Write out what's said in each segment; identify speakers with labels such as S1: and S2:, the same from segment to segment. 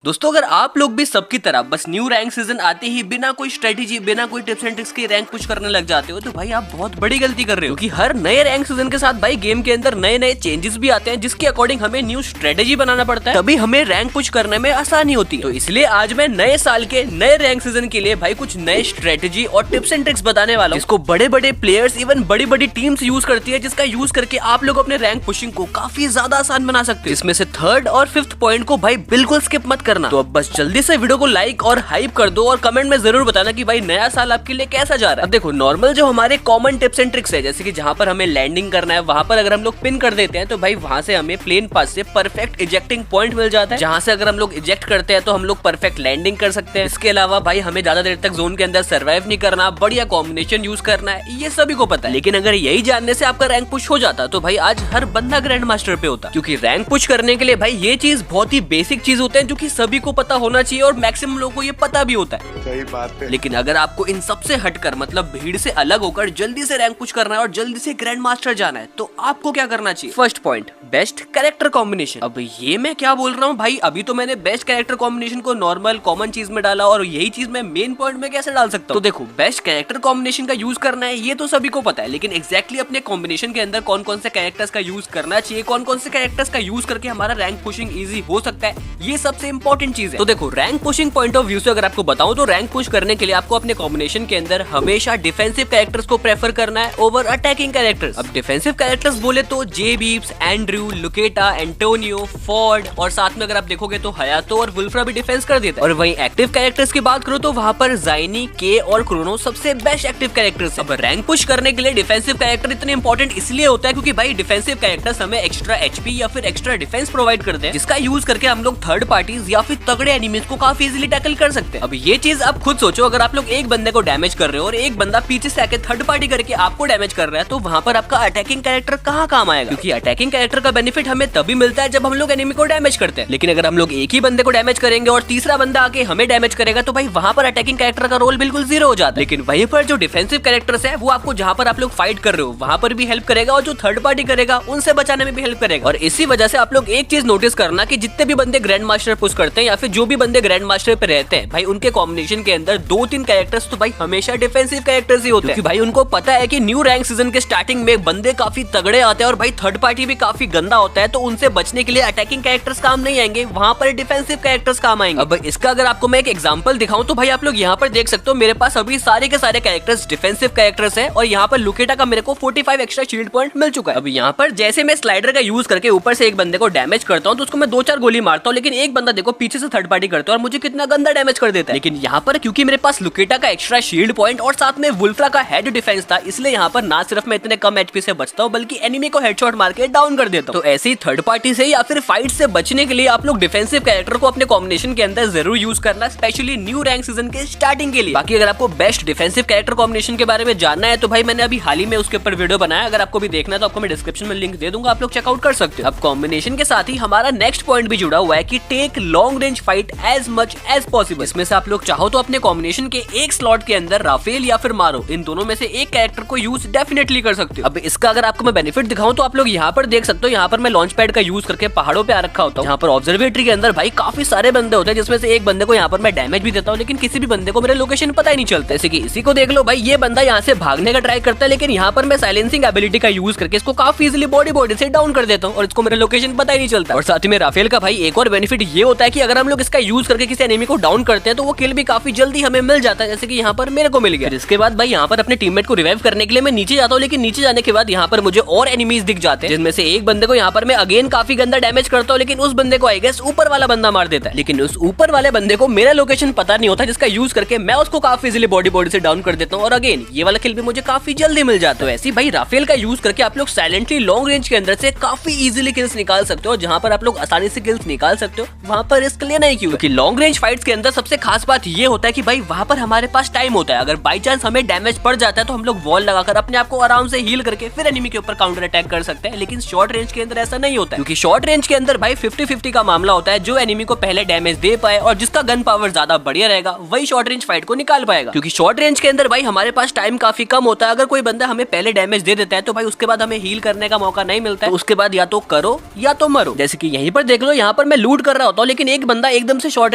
S1: दोस्तों अगर आप लोग भी सबकी तरह बस न्यू रैंक सीजन आते ही बिना कोई स्ट्रेटेजी बिना कोई टिप्स एंड ट्रिक्स के रैंक पुश करने लग जाते हो तो भाई आप बहुत बड़ी गलती कर रहे हो, क्योंकि हर नए रैंक सीजन के साथ भाई गेम के अंदर नए नए चेंजेस भी आते हैं जिसके अकॉर्डिंग हमें न्यू स्ट्रेटेजी बनाना पड़ता है, तभी हमें रैंक पुश करने में आसानी होती है। तो इसलिए आज मैं नए साल के नए रैंक सीजन के लिए भाई कुछ नए स्ट्रेटेजी और टिप्स एंड ट्रिक्स बताने वाला हूं, जिसको बड़े बड़े प्लेयर्स इवन बड़ी बड़ी टीम्स यूज करती है, जिसका यूज करके आप लोग अपने रैंक पुशिंग को काफी ज्यादा आसान बना सकते हैं। इसमें से थर्ड और फिफ्थ पॉइंट को भाई बिल्कुल स्किप मत करना। तो अब बस जल्दी से वीडियो को लाइक और हाइप कर दो और कमेंट में जरूर बताना कि भाई नया साल आपके लिए कैसा जा रहा है। अब देखो नॉर्मल जो हमारे कॉमन टिप्स एंड ट्रिक्स है, जैसे कि जहां पर हमें लैंडिंग करना है वहां पर अगर हम लोग पिन कर देते हैं तो भाई वहां से हमें प्लेन पास से परफेक्ट इजेक्टिंग पॉइंट मिल जाता है, जहां से अगर हम लोग इजेक्ट करते हैं तो हम लोग परफेक्ट लैंडिंग कर सकते हैं। इसके अलावा भाई हमें ज्यादा देर तक जोन के अंदर सर्वाइव नहीं करना, बढ़िया कॉम्बिनेशन यूज करना है, ये सभी को पता है। लेकिन अगर यही जानने से आपका रैंक पुश हो जाता तो भाई आज हर बंदा ग्रैंड मास्टर पे होता, क्योंकि रैंक पुश करने के लिए भाई ये चीज बहुत ही बेसिक चीज होते हैं जो कि सभी को पता होना चाहिए और मैक्सिमम लोगों को ये पता भी होता है।
S2: सही बात है।
S1: लेकिन अगर आपको इन सबसे हटकर मतलब भीड़ से अलग होकर जल्दी से रैंक पुश करना है और जल्दी से ग्रैंड मास्टर जाना है तो आपको क्या करना चाहिए? First point, best character combination. अब ये मैं क्या बोल रहा हूँ भाई, अभी तो मैंने बेस्ट कैरेक्टर कॉम्बिनेशन को नॉर्मल कॉमन चीज में डाला और यही चीज मैं मेन पॉइंट में कैसे डाल सकता हूँ? तो देखो बेस्ट कैरेक्टर कॉम्बिनेशन का यूज करना है ये तो सभी को पता है, लेकिन एग्जैक्टली अपने कॉम्बिनेशन के अंदर कौन कौन से कैरेक्टर्स का यूज करना चाहिए, कौन कौन से कैरेक्टर्स का यूज करके हमारा रैंक पुशिंग इजी हो सकता है, ये सबसे इंपॉर्टेंट चीज है। तो देखो rank pushing point of view से अगर आपको बताऊं तो रैंक पुश करने के लिए आपको अपने कॉम्बिनेशन के अंदर हमेशा डिफेंसिव कैरेक्टर्स को प्रेफर करना है ओवर अटैकिंग कैरेक्टर्स। अब डिफेंसिव कैरेक्टर्स बोले तो जे बीप्स, एंड्रयू, लुकेटा, एंटोनियो, फॉर्ड और साथ में अगर आप देखोगे तो हयातो और वुल्फ्रा भी डिफेंस कर देता है। और वहीं एक्टिव कैरेक्टर्स की बात करो तो वहां पर जाइनी, के और क्रोनो सबसे बेस्ट एक्टिव कैरेक्टर्स। अब रैंक पुश करने के लिए डिफेंसिव कैरेक्टर इतने इंपॉर्टेंट इसलिए होता है क्योंकि भाई डिफेंसिव कैरेक्टर्स हमें एक्स्ट्रा एचपी या फिर एक्स्ट्रा डिफेंस प्रोवाइड करते हैं, जिसका यूज करके हम लोग थर्ड पार्टीज या फिर तगड़े एनिमीज को काफी इजीली टैकल कर सकते हैं। अब ये चीज आप खुद सोचो, अगर आप लोग एक बंदे को डैमेज कर रहे हो और एक बंदा पीछे से आके थर्ड पार्टी करके आपको डैमेज कर रहा है तो वहां पर आपका अटैकिंग कैरेक्टर कहाँ काम आएगा? क्योंकि अटैकिंग कैरेक्टर का बेनिफिट हमें तभी मिलता है जब हम लोग एनिमी को डैमेज करते हैं। लेकिन अगर हम लोग एक ही बंदे को डैमेज करेंगे और तीसरा बंदा आके हमें डैमेज करेगा तो भाई वहां पर अटैकिंग कैरेक्टर का रोल बिल्कुल जीरो हो जाता है। लेकिन वहीं पर जो डिफेंसिव कैरेक्टर्स है वो आपको जहां पर आप लोग फाइट कर रहे हो वहां पर भी हेल्प करेगा और जो थर्ड पार्टी करेगा उनसे बचाने में भी हेल्प करेगा। और इसी वजह से आप लोग एक चीज नोटिस करना कि जितने भी बंदे ग्रैंड मास्टर पुश करते हैं या फिर जो भी बंदे ग्रैंड मास्टर पे रहते हैं भाई उनके कॉम्बिनेशन के अंदर 2-3 कैरेक्टर्स तो भाई हमेशा डिफेंसिव कैरेक्टर्स ही होते हैं, क्योंकि भाई उनको पता है कि न्यू रैंक सीजन के स्टार्टिंग में बंदे काफी तगड़े आते हैं और भाई थर्ड पार्टी भी काफी गंदा होता है, तो उनसे बचने के लिए अटैकिंग कैरेक्टर्स काम नहीं आएंगे, वहां पर डिफेंसिव कैरेक्टर्स काम आएंगे। अब इसका अगर आपको मैं एक एग्जांपल दिखाऊं तो भाई आप लोग यहाँ पर देख सकते हो मेरे पास अभी सारे के सारे कैरेक्टर्स डिफेंसिव कैरेक्टर्स है और यहाँ पर लुकेटा का मेरे को 45 एक्स्ट्रा शील्ड पॉइंट मिल चुका है। अब यहाँ पर जैसे मैं स्लाइडर का यूज करके ऊपर से एक बंदे को डैमेज करता हूँ तो उसको मैं 2-4 गोली मारता हूँ, लेकिन एक बंदा देखो पीछे से थर्ड पार्टी करता है और मुझे कितना गंदा डैमेज कर देता है। लेकिन यहाँ पर क्योंकि मेरे पास लुकेटा का एक्स्ट्रा शील्ड पॉइंट और साथ में वुल्फ्रा का हेड डिफेंस था, इसलिए यहाँ पर ना सिर्फ मैं इतने कम एचपी से बचता हूँ बल्कि एनिमी को हेडशॉट मार के डाउन कर देता हूँ। तो ऐसे ही थर्ड पार्टी से या फिर फाइट से बचने के लिए आप लोग डिफेंसिव कैरेक्टर को अपने कॉम्बिनेशन के अंदर जरूर यूज करना, स्पेशली न्यू रैंक सीजन के स्टार्टिंग के लिए। बाकी अगर आपको बेस्ट डिफेंसिव कैरेक्टर कॉम्बिनेशन के बारे में जानना है तो भाई मैंने अभी हाल ही में उसके ऊपर वीडियो बनाया, अगर आपको भी देखना है तो आपको मैं डिस्क्रिप्शन में लिंक दे दूंगा, आप लोग चेकआउट कर सकते हो। अब कॉम्बिनेशन के साथ ही हमारा नेक्स्ट पॉइंट भी जुड़ा हुआ है कि take long range fight as much as possible. इसमें से आप लोग चाहो तो अपने कॉम्बिनेशन के एक स्लॉट के अंदर राफेल या फिर मारो, इन दोनों में से एक कैरेक्टर को यूज डेफिनेटली कर सकते हो। अब इसका अगर आपको मैं बेनिफिट दिखाऊं तो आप लोग यहाँ पर देख सकते हो, यहाँ पर मैं लॉन्च पैड का यूज करके पहाड़ों पे आ रखा होता हूँ। यहाँ पर ऑब्जर्वेटरी के अंदर भाई काफी सारे बंदे होते हैं, जिसमें से एक बंदे को यहाँ पर मैं डैमेज भी देता हूँ, लेकिन किसी भी बंदे को मेरा लोकेशन पता ही नहीं चलता। जैसे कि इसी को देख लो भाई, ये बंदा यहाँ से भागने का ट्राई करता है, लेकिन यहाँ पर मैं साइलेंसिंग एबिलिटी का यूज करके इसको काफी इजीली बॉडी से डाउन कर देता हूँ और इसको मेरा लोकेशन पता ही नहीं चलता। और साथ ही में राफेल का भाई एक और बेनिफिट ये होता है कि अगर हम लोग इसका यूज करके किसी एनिमी को डाउन करते हैं तो वो किल भी काफी जल्दी हमें मिल जाता है, जैसे कि यहाँ पर मेरे को मिल गया। इसके बाद भाई यहाँ पर अपने टीममेट को रिवाइव करने के लिए मैं नीचे जाता हूँ, लेकिन नीचे जाने के बाद यहाँ पर मुझे और एनिमीज दिख जाते हैं, जिनमें से एक बंदे को यहाँ पर मैं अगेन काफी गंदा डैमेज करता हूँ, लेकिन उस बंदे को आई गेस ऊपर वाला बंदा मार देता है। लेकिन उस ऊपर वाले बंदे को मेरा लोकेशन पता नहीं होता, जिसका यूज करके मैं उसको काफी इजीली बॉडी से डाउन कर देता हूँ और अगेन ये वाला किल भी मुझे काफी जल्दी मिल जाता है। ऐसी भाई राफेल का यूज करके आप लोग साइलेंटली लॉन्ग रेंज के अंदर से काफी इजीली किल्स निकाल सकते हो, जहां पर आप लोग आसानी से किल्स निकाल सकते हो वहां पर रिस्क लेना ही क्यों? क्योंकि लॉन्ग रेंज फाइट्स के अंदर सबसे खास बात ये होता है कि भाई वहां पर हमारे पास टाइम होता है, अगर बाई चांस हमें डैमेज पड़ जाता है तो हम लोग वॉल लगाकर अपने आप को आराम से हील करके फिर एनिमी के ऊपर काउंटर अटैक कर सकते हैं। लेकिन शॉर्ट रेंज के अंदर ऐसा नहीं होता है, क्योंकि शॉर्ट रेंज के अंदर भाई 50-50 का मामला होता है, जो एनिमी को पहले डैमेज दे पाए और जिसका गन पावर ज्यादा बढ़िया रहेगा वही शॉर्ट रेंज फाइट को निकाल पाएगा। क्योंकि शॉर्ट रेंज के अंदर भाई हमारे पास टाइम काफी कम होता है, अगर कोई बंदा हमें पहले डैमेज दे देता है तो भाई उसके बाद हमें हील करने का मौका नहीं मिलता है, उसके बाद या तो करो या तो मरो। जैसे कि यहीं पर देख लो, यहाँ पर मैं लूट कर रहा होता हूँ, लेकिन एक बंदा एकदम से शॉर्ट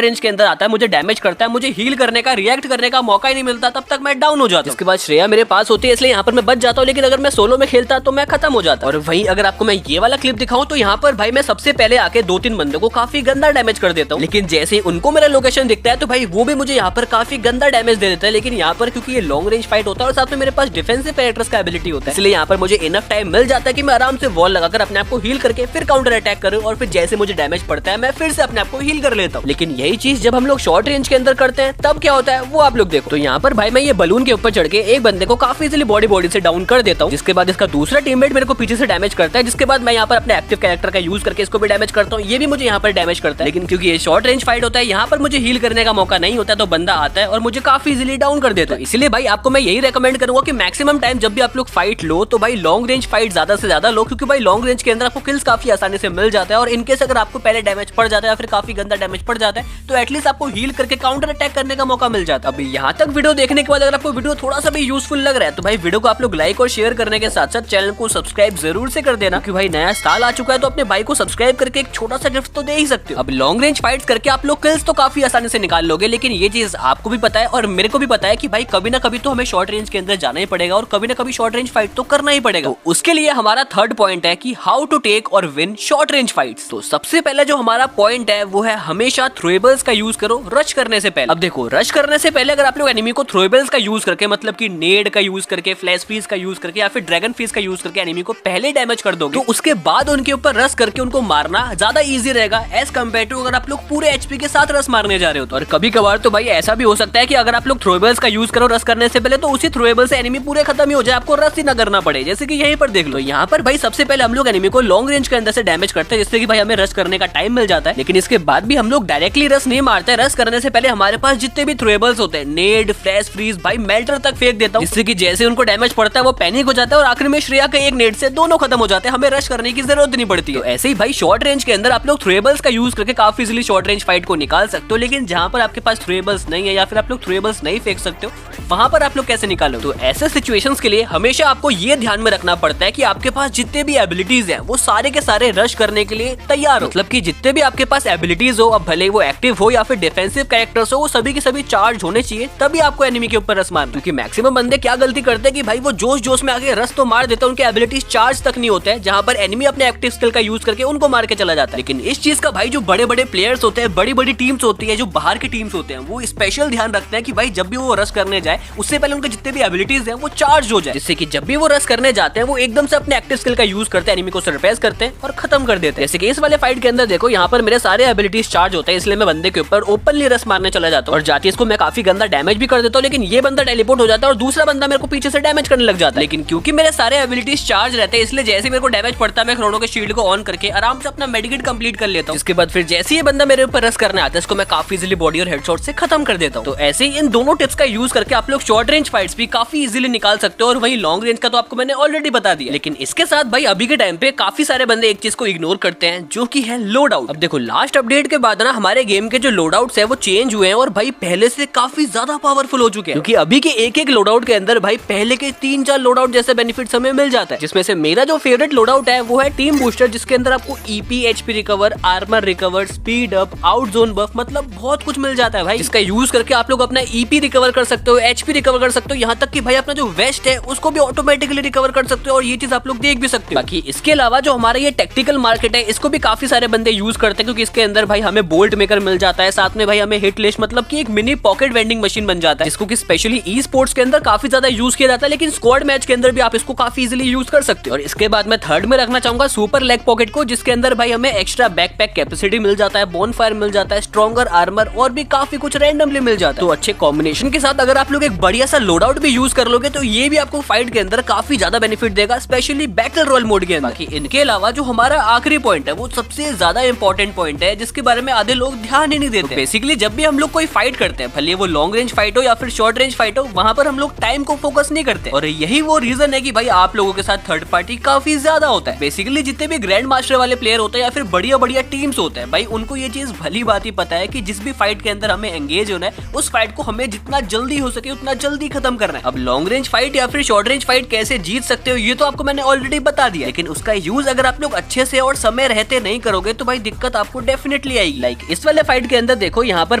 S1: रेंज के अंदर आता है, मुझे डैमेज करता है, मुझे हील करने का, रिएक्ट करने का मौका ही नहीं मिलता, तब तक मैं डाउन हो जाता हूं। इसके बाद श्रेया मेरे पास होती है, इसलिए यहाँ पर मैं बच जाता हूँ, लेकिन अगर मैं सोलो में खेलता तो मैं खत्म हो जाता। और वहीं अगर आपको मैं ये वाला क्लिप दिखाऊं तो यहाँ पर भाई मैं सबसे पहले आके 2-3 बंदों को काफी गंदा डैमेज कर देता हूँ, लेकिन जैसे ही उनको मेरा लोकेशन दिखता है तो भाई वो भी मुझे यहाँ पर काफी गंदा डैमेज दे देता है। लेकिन यहाँ पर क्योंकि ये लॉन्ग रेंज फाइट होता है और साथ में मेरे पास डिफेंसिव कैरेक्टर्स का एबिलिटी होता है, इसलिए यहाँ पर मुझे इनफ टाइम मिल जाता है कि मैं आराम से वॉल लगाकर अपने आप को हील करके फिर काउंटर अटैक करूं, और फिर जैसे मुझे डैमेज पड़ता है मैं फिर से अपने आप को हील कर लेता हूँ। लेकिन यही चीज जब हम लोग शॉर्ट रेंज के अंदर करते हैं तब क्या होता है वो आप लोग देखो। तो यहाँ पर भाई मैं ये बलून के ऊपर चढ़ के एक बंदे को काफी इजीली बॉडी से डाउन कर देता हूँ, जिसके बाद इसका दूसरा टीममेट मेरे को पीछे से डैमेज करता है, जिसके बाद मैं यहाँ पर अपने एक्टिव कैरेक्टर का यूज करके इसको भी डैमेज करता हूँ, ये भी मुझे यहाँ पर डैमेज करता है। लेकिन क्योंकि ये शॉर्ट रेंज फाइट होता है, यहाँ पर मुझे हील करने का मौका नहीं होता, तो बंदा आता है और मुझे काफी इजीली डाउन कर देता है। इसलिए भाई आपको मैं यही रेकमेंड करूंगा कि मैक्सिमम टाइम जब भी आप लोग फाइट लो तो भाई लॉन्ग रेंज फाइट ज्यादा से ज्यादा लो, क्योंकि भाई लॉन्ग रेंज के अंदर आपको किल्स काफी आसानी से मिल जाता है, और इनकेस अगर आपको पहले डैमेज पड़ जाता है या फिर काफी गंदा डैमेज पड़ जाता है तो एटलीस्ट आपको हील करके काउंटर अटैक करने का मौका मिल जाता है। अभी यहाँ तक वीडियो देखने के बाद अगर आपको वीडियो थोड़ा सा भी यूजफुल लग रहा है तो भाई वीडियो को आप लोग लाइक और शेयर करने के साथ साथ चैनल को सब्सक्राइब जरूर से कर देना, क्योंकि भाई नया साल आ चुका है तो अपने भाई को सब्सक्राइब करके एक छोटा सा गिफ्ट तो दे ही सकते हो। अब लॉन्ग रेंज फाइट्स करके आप लोग किल्स तो काफी आसानी से निकाल लोगे, लेकिन ये चीज आपको भी पता है और मेरे को भी पता है कि भाई कभी ना कभी तो हमें शॉर्ट रेंज के अंदर जाना ही पड़ेगा और कभी ना कभी शॉर्ट रेंज फाइट तो करना ही पड़ेगा। तो उसके लिए हमारा थर्ड पॉइंट है कि हाउ टू टेक और विन शॉर्ट रेंज फाइट्स। तो सबसे पहले जो हमारा पॉइंट है वो है हमेशा थ्रोएबल्स का यूज करो रश करने से पहले। अब देखो रश करने से पहले अगर आप लोग एनिमी को थ्रोएबल्स का यूज करके, मतलब कि नेड का यूज करके, फ्लैश फ्रीज का यूज करके या फिर ड्रैगन फ्रीज का यूज करके एनिमी को पहले डैमेज कर दोगे तो उसके बाद उनके ऊपर रश करके उनको मारना ज्यादा इजी रहेगा एज कम्पेयर टू अगर आप लोग पूरे एचपी के साथ रश मारने जा रहे हो। और कभी कभार तो भाई ऐसा भी हो सकता है कि अगर आप लोग थ्रोएबल्स का यूज करो रश करने से पहले तो उसी थ्रोएबल से एनिमी पूरे खत्म ही हो जाए, आपको रश ही ना करना पड़े, जैसे कि यहीं पर देख लो। यहाँ पर भाई सबसे पहले हम लोग एनिमी को लॉन्ग रेंज के अंदर से डैमेज करते हैं, जिससे कि भाई हमें रश करने का टाइम मिल जाता है। लेकिन इसके बाद भी हम लोग डायरेक्टली रश नहीं मारते, रश करने से पहले हमारे पास जितने भी थ्रोएबल्स होते हैं, नेड, फ्लैश फ्रीज, भाई मेल्टर तक फेंक देता हूँ, जिससे कि जैसे उनको डैमेज पड़ता है वो पैनिक हो जाता है और आखिर में श्रेया के एक नेड से दोनों खत्म हो जाते हैं, हमें रश करने की जरूरत नहीं पड़ती है। तो ऐसे ही भाई शॉर्ट रेंज के अंदर आप लोग थ्रोएबल्स का यूज करके काफी इजीली शॉर्ट रेंज फाइट को निकाल सकते हो। लेकिन जहां पर आपके पास थ्रोएबल्स नहीं है या फिर आप लोग थ्रोएबल्स नहीं फेंक सकते हो, वहां पर आप लोग कैसे निकालो? तो ऐसे सिचुएशंस के लिए हमेशा आपको ये ध्यान में रखना पड़ता है कि आपके पास जितने भी एबिलिटीज हैं वो सारे के सारे रश करने के लिए तैयार हो। मतलब कि जितने भी आपके पास एबिलिटीज हो, अब भले वो एक्टिव हो या फिर डिफेंसिव कैरेक्टर्स हो, वो सभी के सभी चार्ज होने चाहिए, तभी आपको एनिमी के ऊपर रश मारना। क्योंकि मैक्सिमम बंदे क्या गलती करते हैं कि भाई वो जोश जोश में आगे रश तो मार देते हैं, उनके एबिलिटीज चार्ज तक नहीं होते हैं, जहां पर एनिमी अपने एक्टिव स्किल का यूज करके उनको मार के चला जाता है। लेकिन इस चीज का भाई जो बड़े बड़े प्लेयर्स होते हैं, बड़ी बड़ी टीम्स होती है, जो बाहर की टीम्स होते हैं, वो स्पेशल ध्यान रखते हैं कि भाई जब भी वो रश करने जाए उससे पहले उनके जितने भी एबिलिटीज हैं वो चार्ज हो जाए, जिससे कि जब भी वो रश करने जाते हैं वो एकदम से अपने एक्टिव स्किल का यूज करते हैं, एनिमी को सरप्राइज करते हैं और खत्म कर देते हैं। जैसे कि इस वाले फाइट के अंदर देखो यहाँ पर मेरे सारे एबिलिटीज चार्ज होते हैं, इसलिए मैं बंदे के ऊपर ओपनली रश मारने चला जाता हूँ और जाती इसको मैं काफी गंदा डैमेज भी कर देता हूँ। लेकिन ये बंदा टेलीपोर्ट हो जाता है और दूसरा बंदा मेरे को पीछे से डैमेज करने लग जाता है। लेकिन क्योंकि मेरे सारे एबिलिटीज चार्ज रहते हैं, इसलिए जैसे मेरे को डैमेज पड़ता है मैं क्रोनो के शील्ड को ऑन करके आराम से अपना मेडिकेट कंप्लीट कर लेता हूँ। इसके बाद फिर जैसे ये बंदा मेरे ऊपर रश करने आता है, इसको मैं काफी इजीली बॉडी और हेडशॉट से खत्म कर देता हूँ। तो ऐसे ही इन दोनों टिप्स का यूज करके आप लोग शॉर्ट रेंज फाइट्स भी काफी इजीली निकाल सकते हो, और वही लॉन्ग रेंज का तो आपको मैंने ऑलरेडी बता दिया। लेकिन इसके साथ भाई अभी के टाइम पे काफी सारे बंदे एक चीज को इग्नोर करते हैं, जो कि है लोड आउट। अब देखो लास्ट अपडेट के बाद ना हमारे गेम के जो लोड आउट्स है वो चेंज हुए हैं और भाई पहले से काफी ज्यादा पावरफुल हो चुके हैं, क्योंकि अभी के एक एक लोड आउट के अंदर भाई पहले के 3-4 लोड आउट जैसे बेनिफिट्स हमें मिल जाता है। जिसमें से मेरा जो फेवरेट लोड आउट है वो है टीम बूस्टर, जिसके अंदर आपको EP, HP recover, armour recover, speed up, out zone buff, मतलब बहुत कुछ मिल जाता है भाई, जिसका यूज करके आप लोग अपना ईपी रिकवर कर सकते हो, एचपी रिकवर कर सकते हो, यहाँ तक कि भाई अपना जो वेस्ट है उसको भी ऑटोमेटिकली रिकवर कर सकते हो, और ये चीज आप लोग देख भी सकते हो। बाकी इसके अलावा जो हमारा ये टेक्टिकल मार्केट है इसको भी काफी सारे बंदे यूज करते हैं, क्योंकि इसके अंदर भाई हमें बोल्ट मेकर मिल जाता है, साथ में भाई हमें हिट लिस्ट, मतलब कि एक मिनी पॉकेट वेंडिंग मशीन बन जाता है, जिसको कि स्पेशली ई स्पोर्ट्स के अंदर काफी ज्यादा यूज किया जाता है, लेकिन स्क्वाड मैच के अंदर भी आप इसको काफी इजीली यूज कर सकते हो। और इसके बाद मैं थर्ड में रखना चाहूंगा सुपर लेग पॉकेट को, जिसके अंदर भाई हमें एक्स्ट्रा बैकपैक कैपेसिटी मिल जाता है, बोनफायर मिल जाता है, स्ट्रॉन्गर आर्मर और भी काफी कुछ रैंडमली मिल जाता है। तो अच्छे कॉम्बिनेशन के साथ अगर आप लोग एक बढ़िया सा लोड आउट भी यूज कर लोगे तो ये भी आपको फाइट के अंदर काफी ज्यादा बेनिफिट देगा, स्पेशली बैटल रॉयल मोड के अंदर। बाकी इनके अलावा जो हमारा आखिरी पॉइंट है वो सबसे ज्यादा इंपॉर्टेंट पॉइंट है, जिसके बारे में आधे लोग ध्यान ही नहीं देते। बेसिकली जब भी हम लोग कोई फाइट करते हैं, भले वो लॉन्ग रेंज फाइट हो या फिर शॉर्ट रेंज फाइट हो, वहां पर हम लोग टाइम को फोकस नहीं करते, और यही वो रीजन है कि भाई आप लोगों के साथ थर्ड पार्टी काफी ज्यादा होता है। बेसिकली जितने भी ग्रैंड मास्टर वाले प्लेयर होते हैं या फिर बढ़िया बढ़िया टीम्स होते हैं, भाई उनको ये चीज भली बात ही पता है कि जिस भी फाइट के अंदर हमें एंगेज होना है उस फाइट को हमें जितना जल्दी हो सके उतना जल्दी खत्म करना है। अब लॉन्ग रेंज फाइट या फिर शॉर्ट रेंज फाइट कैसे जीत सकते हो ये तो आपको मैंने ऑलरेडी बता दिया, लेकिन उसका यूज अगर आप लोग अच्छे से और समय रहते नहीं करोगे तो भाई दिक्कत आपको डेफिनेटली डेफिनेटली आएगी। लाइक इस वाले फाइट के अंदर देखो, यहाँ पर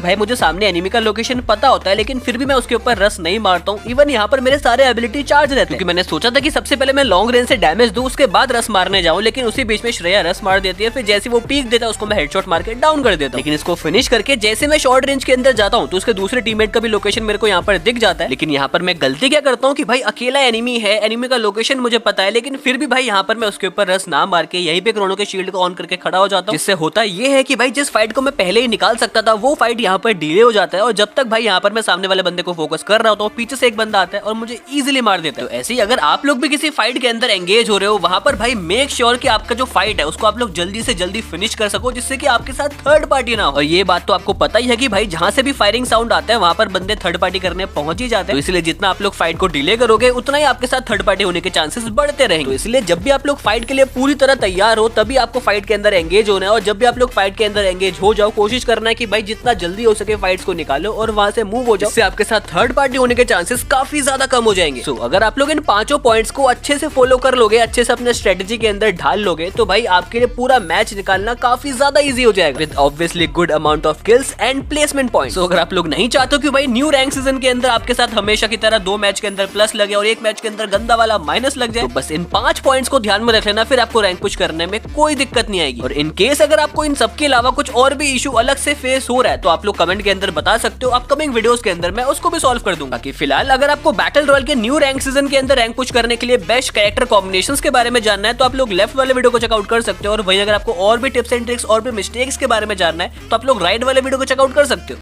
S1: भाई मुझे सामने एनिमी का लोकेशन पता होता है, लेकिन फिर भी मैं उसके ऊपर रस नहीं मारता हूँ। इवन यहाँ पर मेरे सारे एबिलिटी चार्ज रहते हैं, क्योंकि मैंने सोचा था कि सबसे पहले मैं लॉन्ग रेंज से डैमेज दूं, उसके बाद रस मारने जाऊं, लेकिन उसी बीच में श्रेया रस मार देती है। फिर जैसे वो पीक देता है उसको मैं हेडशॉट मार के डाउन कर देता हूं। लेकिन इसको फिनिश करके जैसे मैं शॉर्ट रेंज के अंदर जाता हूँ तो उसके दूसरे टीममेट का भी लोकेशन मेरे को यहाँ पर दिख जाता है। लेकिन यहाँ पर मैं गलती क्या करता हूँ कि भाई अकेला एनिमी है, एनिमी का लोकेशन मुझे पता है, लेकिन फिर भी भाई यहाँ पर मैं उसके ऊपर रस ना मार के यहीं पे क्रोनो के शील्ड को ऑन करके खड़ा हो जाता हूँ। जिससे होता ये है कि भाई जिस फाइट को मैं पहले ही निकाल सकता था वो फाइट यहाँ पर डिले हो जाता है, और जब तक भाई यहाँ पर मैं सामने वाले बंदे को फोकस कर रहा होता हूँ पीछे से एक बंदा आता है और मुझे इजीली मार देता है। तो ऐसे ही अगर आप लोग भी किसी फाइट के अंदर एंगेज हो रहे हो, वहां पर भाई मेक श्योर कि आपका जो फाइट है उसको आप लोग जल्दी से जल्दी फिनिश कर सको, जिससे कि आपके साथ थर्ड पार्टी ना हो। और ये बात तो आपको पता ही है कि भाई जहां से भी फायरिंग साउंड आता है वहां पर बंदे थर्ड पार्टी करने पहुंच ही जाते हैं। तो इसलिए जितना आप लोग फाइट को डिले करोगे उतना ही आपके साथ थर्ड पार्टी होने के चांसेस बढ़ते रहेंगे। तो इसलिए जब भी आप लोग फाइट के लिए पूरी तरह तैयार हो तभी आपको फाइट के अंदर एंगेज होना है, और जब भी आप लोग फाइट के अंदर एंगेज हो जाओ कोशिश करना है कि भाई जितना जल्दी हो सके फाइट्स को निकालो और वहां से मूव हो जाओ, इससे आपके साथ थर्ड पार्टी होने के चांसेस काफी ज्यादा कम हो जाएंगे। सो अगर आप लोग इन पांचों पॉइंट्स को अच्छे से फॉलो कर लोगे, अच्छे से अपने स्ट्रेटेजी के अंदर ढाल लोगे, तो भाई आपके लिए पूरा मैच निकालना काफी ज्यादा इजी हो जाएगा, with obviously good amount of kills and placement points. So अगर आप लोग नहीं चाहते कि भाई न्यू रैंक सीजन के अंदर आपके साथ हमेशा की तरह 2 मैच के अंदर प्लस लगे और 1 मैच के अंदर गंदा वाला माइनस लग जाए, तो बस इन 5 पॉइंट्स को ध्यान में रख लेना, फिर आपको रैंक पुश करने में कोई दिक्कत नहीं आएगी। और इन केस अगर आपको इन सब के अलावा कुछ और भी इशू अलग से फेस हो रहा है तो आप लोग कमेंट के अंदर बता सकते हो, अपकमिंग वीडियोस के अंदर मैं उसको भी सॉल्व कर दूंगा। कि फिलहाल अगर आपको बैटल रॉयल के न्यू रैंक सीजन के अंदर रैंक पुश करने के लिए बेस्ट कैरेक्टर कॉम्बिनेशंस के बारे में जानना है तो आप लोग लेफ्ट वाले वीडियो को चेकआउट कर सकते हो, और वहीं अगर आपको और भी टिप्स एंड ट्रिक्स और भी मिस्टेक्स के बारे में जानना है तो आप लोग राइट वाले वीडियो को चेकआउट कर सकते हो।